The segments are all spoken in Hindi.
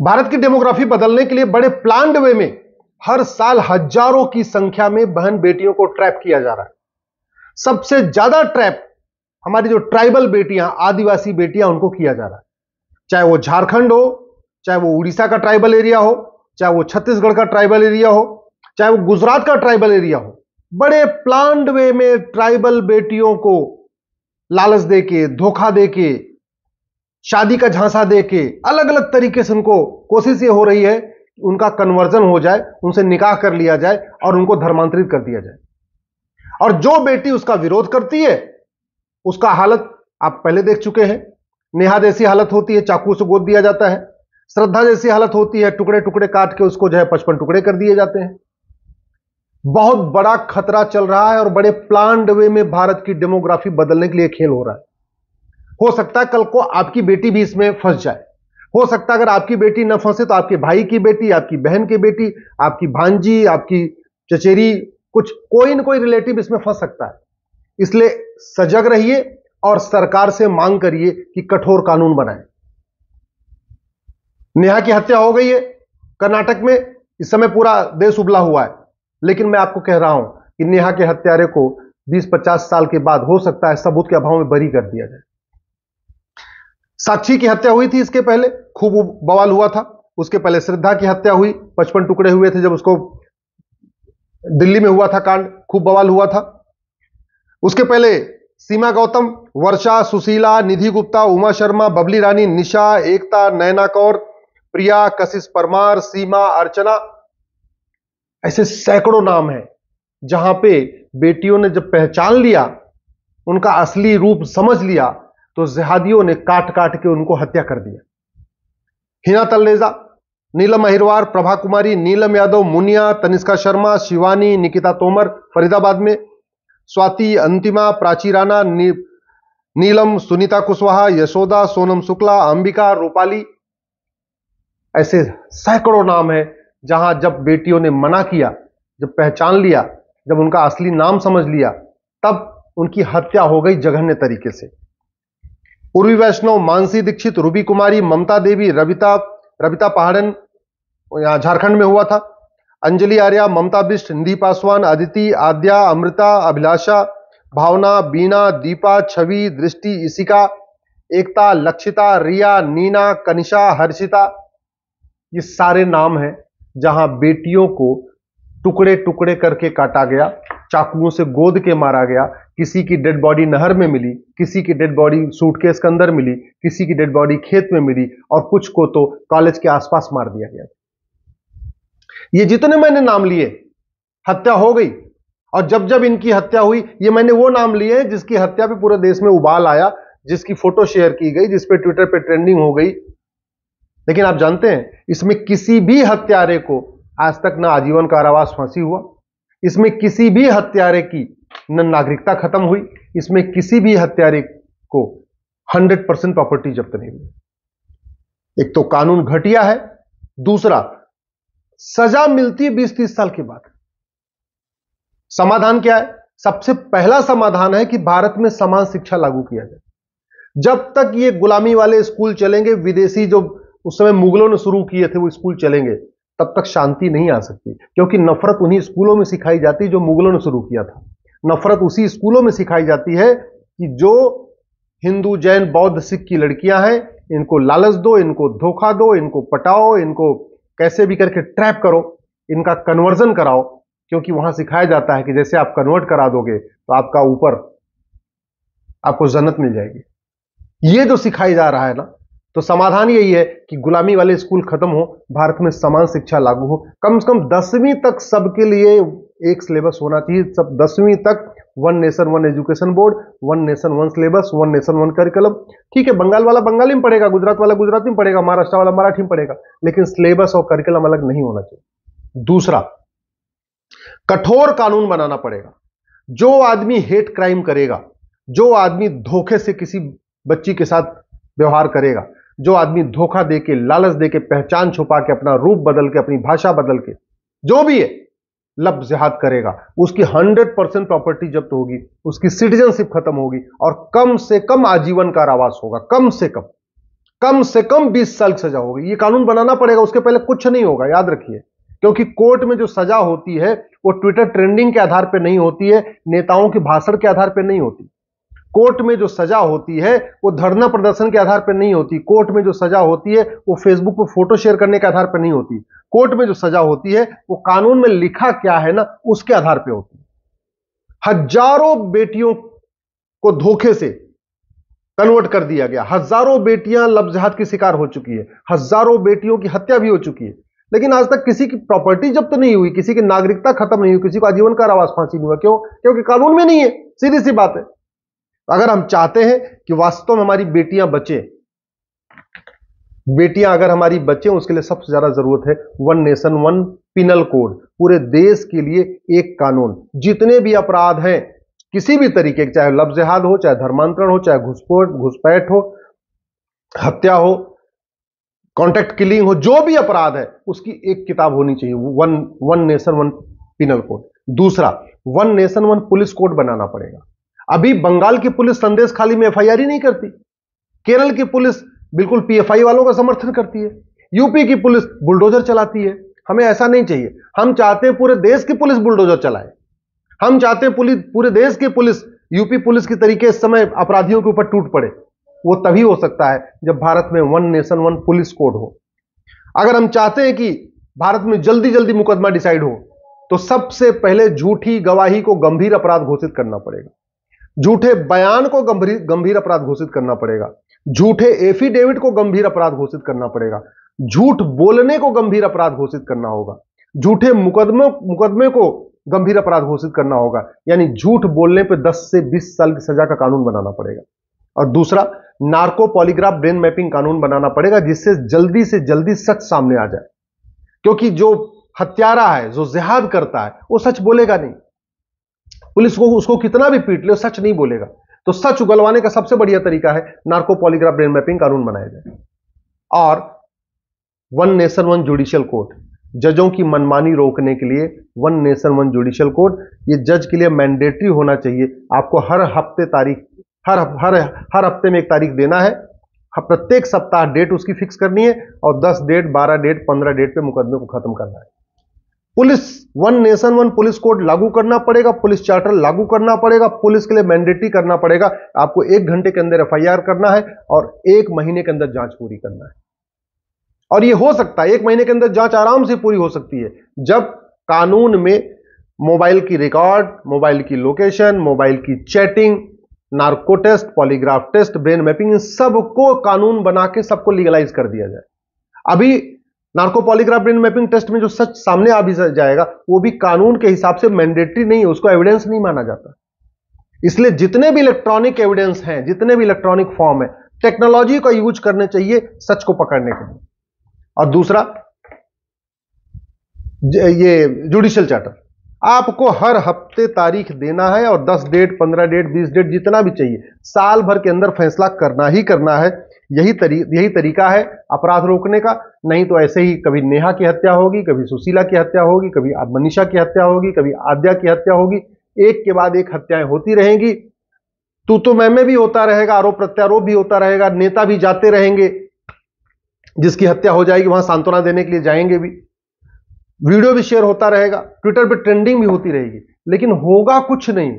भारत की डेमोग्राफी बदलने के लिए बड़े प्लान्ड वे में हर साल हजारों की संख्या में बहन बेटियों को ट्रैप किया जा रहा है। सबसे ज्यादा ट्रैप हमारी जो ट्राइबल बेटियां, आदिवासी बेटियां, उनको किया जा रहा है। चाहे वो झारखंड हो, चाहे वो उड़ीसा का ट्राइबल एरिया हो, चाहे वो छत्तीसगढ़ का ट्राइबल एरिया हो, चाहे वो गुजरात का ट्राइबल एरिया हो। बड़े प्लान्ड वे में ट्राइबल बेटियों को लालच देके, धोखा देके, शादी का झांसा देके, अलग अलग तरीके से उनको कोशिश ये हो रही है कि उनका कन्वर्जन हो जाए, उनसे निकाह कर लिया जाए और उनको धर्मांतरित कर दिया जाए। और जो बेटी उसका विरोध करती है उसका हालत आप पहले देख चुके हैं। नेहा जैसी हालत होती है, चाकू से गोद दिया जाता है। श्रद्धा जैसी हालत होती है, टुकड़े टुकड़े काट के उसको जो है 55 टुकड़े कर दिए जाते हैं। बहुत बड़ा खतरा चल रहा है और बड़े प्लान्ड वे में भारत की डेमोग्राफी बदलने के लिए खेल हो रहा है। हो सकता है कल को आपकी बेटी भी इसमें फंस जाए। हो सकता है अगर आपकी बेटी न फंसे तो आपके भाई की बेटी, आपकी बहन की बेटी, आपकी भांजी, आपकी चचेरी, कुछ कोई न कोई रिलेटिव इसमें फंस सकता है। इसलिए सजग रहिए और सरकार से मांग करिए कि कठोर कानून बनाए। नेहा की हत्या हो गई है कर्नाटक में, इस समय पूरा देश उबला हुआ है, लेकिन मैं आपको कह रहा हूं कि नेहा के हत्यारे को 20-50 साल के बाद हो सकता है सबूत के अभाव में बरी कर दिया जाए। साक्षी की हत्या हुई थी, इसके पहले खूब बवाल हुआ था। उसके पहले श्रद्धा की हत्या हुई, 55 टुकड़े हुए थे जब उसको दिल्ली में हुआ था कांड, खूब बवाल हुआ था। उसके पहले सीमा गौतम, वर्षा, सुशीला, निधि गुप्ता, उमा शर्मा, बबली रानी, निशा, एकता, नैना कौर, प्रिया, कशिश परमार, सीमा, अर्चना, ऐसे सैकड़ों नाम हैं जहां पे बेटियों ने जब पहचान लिया, उनका असली रूप समझ लिया, तो जिहादियों ने काट काट के उनको हत्या कर दिया। हिना तलरेजा, नीलम अहिरवार, प्रभा कुमारी, नीलम यादव, मुनिया, तनिष्का शर्मा, शिवानी, निकिता तोमर फरीदाबाद में, स्वाति, अंतिमा, प्राची राणा, नीलम, सुनीता कुशवाहा, यशोदा, सोनम शुक्ला, अंबिका, रूपाली, ऐसे सैकड़ों नाम है जहां जब बेटियों ने मना किया, जब पहचान लिया, जब उनका असली नाम समझ लिया, तब उनकी हत्या हो गई जघन्य तरीके से। उर्वी वैष्णव, मानसी दीक्षित, रूबी कुमारी, ममता देवी, रविता पहाड़न, यहां झारखंड में हुआ था, अंजलि आर्या, ममता बिष्ट, निधि पासवान, अदिति, आद्या, अमृता, अभिलाषा, भावना, बीना, दीपा, छवि, दृष्टि, इशिका, एकता, लक्षिता, रिया, नीना, कनिषा, हर्षिता, ये सारे नाम हैं जहां बेटियों को टुकड़े टुकड़े करके काटा गया, चाकुओं से गोद के मारा गया। किसी की डेड बॉडी नहर में मिली, किसी की डेड बॉडी सूटकेस के अंदर मिली, किसी की डेड बॉडी खेत में मिली और कुछ को तो कॉलेज के आसपास मार दिया गया। ये जितने मैंने नाम लिए, हत्या हो गई। और जब जब इनकी हत्या हुई, ये मैंने वो नाम लिए जिसकी हत्या पे पूरे देश में उबाल आया, जिसकी फोटो शेयर की गई, जिस पे ट्विटर पे ट्रेंडिंग हो गई। लेकिन आप जानते हैं, इसमें किसी भी हत्यारे को आज तक ना आजीवन कारावास फांसी हुआ, इसमें किसी भी हत्यारे की न नागरिकता खत्म हुई, इसमें किसी भी हत्यारे को 100% प्रॉपर्टी जब्त नहीं हुई। एक तो कानून घटिया है, दूसरा सजा मिलती है 20-30 साल के बाद। समाधान क्या है? सबसे पहला समाधान है कि भारत में समान शिक्षा लागू किया जाए। जब तक ये गुलामी वाले स्कूल चलेंगे, विदेशी जो उस समय मुगलों ने शुरू किए थे वो स्कूल चलेंगे, तब तक शांति नहीं आ सकती। क्योंकि नफरत उन्हीं स्कूलों में सिखाई जाती है जो मुगलों ने शुरू किया था। नफरत उसी स्कूलों में सिखाई जाती है कि जो हिंदू, जैन, बौद्ध, सिख की लड़कियां हैं, इनको लालच दो, इनको धोखा दो, इनको पटाओ, इनको कैसे भी करके ट्रैप करो, इनका कन्वर्जन कराओ। क्योंकि वहां सिखाया जाता है कि जैसे आप कन्वर्ट करा दोगे तो आपका ऊपर आपको जन्नत मिल जाएगी। ये जो सिखाई जा रहा है ना, तो समाधान यही है कि गुलामी वाले स्कूल खत्म हो, भारत में समान शिक्षा लागू हो। कम से कम 10वीं तक सबके लिए एक सिलेबस होना चाहिए। सब 10वीं तक one nation one education board, one nation one syllabus, one nation one curriculum. ठीक है, बंगाल वाला बंगाली में पढ़ेगा, गुजरात वाला गुजराती में पढ़ेगा, महाराष्ट्र वाला मराठी में पढ़ेगा, लेकिन सिलेबस और करिकुलम अलग नहीं होना चाहिए। दूसरा, कठोर कानून बनाना पड़ेगा। जो आदमी हेट क्राइम करेगा, जो आदमी धोखे से किसी बच्ची के साथ व्यवहार करेगा, जो आदमी धोखा देके, लालच देके, पहचान छुपा के, अपना रूप बदल के, अपनी भाषा बदल के, जो भी है लब जिहाद करेगा, उसकी 100% प्रॉपर्टी जब्त होगी, उसकी सिटीजनशिप खत्म होगी और कम से कम आजीवन कारावास होगा, कम से कम। कम से कम 20 साल की सजा होगी। ये कानून बनाना पड़ेगा, उसके पहले कुछ नहीं होगा, याद रखिए। क्योंकि कोर्ट में जो सजा होती है वो ट्विटर ट्रेंडिंग के आधार पर नहीं होती है, नेताओं के भाषण के आधार पर नहीं होती। कोर्ट में जो सजा होती है वो धरना प्रदर्शन के आधार पर नहीं होती। कोर्ट में जो सजा होती है वो फेसबुक पर फोटो शेयर करने के आधार पर नहीं होती। कोर्ट में जो सजा होती है वो कानून में लिखा क्या है ना, उसके आधार पर होती है। हजारों बेटियों को धोखे से कन्वर्ट कर दिया गया, हजारों बेटियां लव जिहाद की शिकार हो चुकी है, हजारों बेटियों की हत्या भी हो चुकी है, लेकिन आज तक किसी की प्रॉपर्टी जब्त नहीं हुई, किसी की नागरिकता खत्म नहीं हुई, किसी को आजीवन कारावास फांसी नहीं हुआ। क्यों? क्योंकि कानून में नहीं है। सीधी सी बात है। अगर हम चाहते हैं कि वास्तव में हमारी बेटियां बचे, बेटियां अगर हमारी बचे, उसके लिए सबसे ज्यादा जरूरत है one nation one penal code. पूरे देश के लिए एक कानून, जितने भी अपराध हैं किसी भी तरीके के, चाहे लव जिहाद हो, चाहे धर्मांतरण हो, चाहे घुसपैठ हो, हत्या हो, कॉन्ट्रैक्ट किलिंग हो, जो भी अपराध है उसकी एक किताब होनी चाहिए, one nation one penal code. दूसरा, one nation one police code बनाना पड़ेगा। अभी बंगाल की पुलिस संदेश खाली में एफआईआर ही नहीं करती, केरल की पुलिस बिल्कुल पीएफआई वालों का समर्थन करती है, यूपी की पुलिस बुलडोजर चलाती है। हमें ऐसा नहीं चाहिए। हम चाहते हैं पूरे देश की पुलिस बुलडोजर चलाए। हम चाहते हैं पूरे देश की पुलिस यूपी पुलिस की तरीके इस समय अपराधियों के ऊपर टूट पड़े। वो तभी हो सकता है जब भारत में one nation one police code हो। अगर हम चाहते हैं कि भारत में जल्दी जल्दी मुकदमा डिसाइड हो, तो सबसे पहले झूठी गवाही को गंभीर अपराध घोषित करना पड़ेगा, झूठे बयान को गंभीर अपराध घोषित करना पड़ेगा, झूठे एफिडेविट को गंभीर अपराध घोषित करना पड़ेगा, झूठ बोलने को गंभीर अपराध घोषित करना होगा, झूठे मुकदमे को गंभीर अपराध घोषित करना होगा। यानी झूठ बोलने पर 10 से 20 साल की सजा का कानून बनाना पड़ेगा। और दूसरा, नार्को पॉलीग्राफ ब्रेन मैपिंग कानून बनाना पड़ेगा, जिससे जल्दी से जल्दी सच सामने आ जाए। क्योंकि जो हत्यारा है, जो जिहाद करता है, वो सच बोलेगा नहीं। पुलिस को उसको कितना भी पीट ले, सच नहीं बोलेगा। तो सच उगलवाने का सबसे बढ़िया तरीका है नार्को पॉलीग्राफ ब्रेन मैपिंग कानून बनाया जाए। और one nation one judicial code, जजों की मनमानी रोकने के लिए one nation one judicial code, ये जज के लिए मैंडेटरी होना चाहिए। आपको हर हफ्ते तारीख, हर हफ्ते में एक तारीख देना है, प्रत्येक सप्ताह डेट उसकी फिक्स करनी है, और 10 डेट, 12 डेट, 15 डेट पे मुकदमे को खत्म करना है। Police one nation one police code लागू करना पड़ेगा, पुलिस चार्टर लागू करना पड़ेगा, पुलिस के लिए मैंडेटरी करना पड़ेगा। आपको 1 घंटे के अंदर एफआईआर करना है और 1 महीने के अंदर जांच पूरी करना है। और यह हो सकता है 1 महीने के अंदर जांच आराम से पूरी हो सकती है, जब कानून में मोबाइल की रिकॉर्ड, मोबाइल की लोकेशन, मोबाइल की chatting, narco test, polygraph test, brain mapping, इन सबको कानून बना के सबको लीगलाइज कर दिया जाए। अभी narco polygraph brain mapping test में जो सच सामने आ भी जाएगा, वो भी कानून के हिसाब से मैंडेटरी नहीं है, उसको एविडेंस नहीं माना जाता। इसलिए जितने भी इलेक्ट्रॉनिक एविडेंस हैं, जितने भी इलेक्ट्रॉनिक फॉर्म है, टेक्नोलॉजी का यूज करने चाहिए सच को पकड़ने के लिए। और दूसरा, ये जुडिशियल चार्टर, आपको हर हफ्ते तारीख देना है, और 10 डेट, 15 डेट, 20 डेट, जितना भी चाहिए, साल भर के अंदर फैसला करना ही करना है। यही तरीका है अपराध रोकने का। नहीं तो ऐसे ही कभी नेहा की हत्या होगी, कभी सुशीला की हत्या होगी, कभी मनीषा की हत्या होगी, कभी आद्या की हत्या होगी, एक के बाद एक हत्याएं होती रहेंगी। तो मैं भी होता रहेगा, आरोप प्रत्यारोप भी होता रहेगा, नेता भी जाते रहेंगे, जिसकी हत्या हो जाएगी वहां सांत्वना देने के लिए जाएंगे भी, वीडियो भी शेयर होता रहेगा, ट्विटर पे ट्रेंडिंग भी होती रहेगी, लेकिन होगा कुछ नहीं।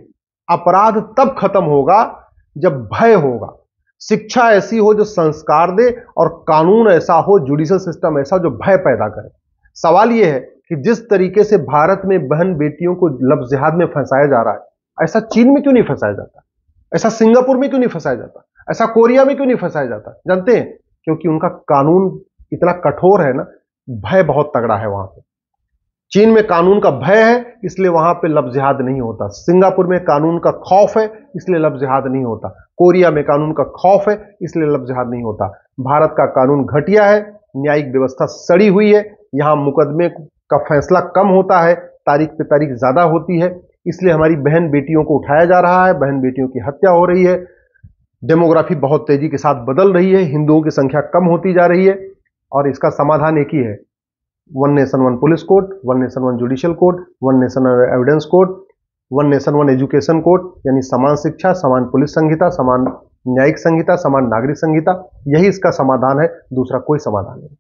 अपराध तब खत्म होगा जब भय होगा, शिक्षा ऐसी हो जो संस्कार दे, और कानून ऐसा हो, जुडिशियल सिस्टम ऐसा जो भय पैदा करे। सवाल यह है कि जिस तरीके से भारत में बहन बेटियों को लव जिहाद में फंसाया जा रहा है, ऐसा चीन में क्यों नहीं फंसाया जाता, ऐसा सिंगापुर में क्यों नहीं फंसाया जाता, ऐसा कोरिया में क्यों नहीं फंसाया जाता? जानते हैं, क्योंकि उनका कानून इतना कठोर है ना, भय बहुत तगड़ा है वहां पे। चीन में कानून का भय है, इसलिए वहां पे लव जिहाद नहीं होता। सिंगापुर में कानून का खौफ है, इसलिए लव जिहाद नहीं होता। कोरिया में कानून का खौफ है, इसलिए लव जिहाद नहीं होता। भारत का कानून घटिया है, न्यायिक व्यवस्था सड़ी हुई है, यहां मुकदमे का फैसला कम होता है, तारीख पे तारीख ज्यादा होती है, इसलिए हमारी बहन बेटियों को उठाया जा रहा है, बहन बेटियों की हत्या हो रही है, डेमोग्राफी बहुत तेजी के साथ बदल रही है, हिंदुओं की संख्या कम होती जा रही है। और इसका समाधान एक ही है, one nation one police code, one nation one judicial code, one nation evidence code, one nation one education code, यानी समान शिक्षा, समान पुलिस संहिता, समान न्यायिक संहिता, समान नागरिक संहिता, यही इसका समाधान है, दूसरा कोई समाधान नहीं।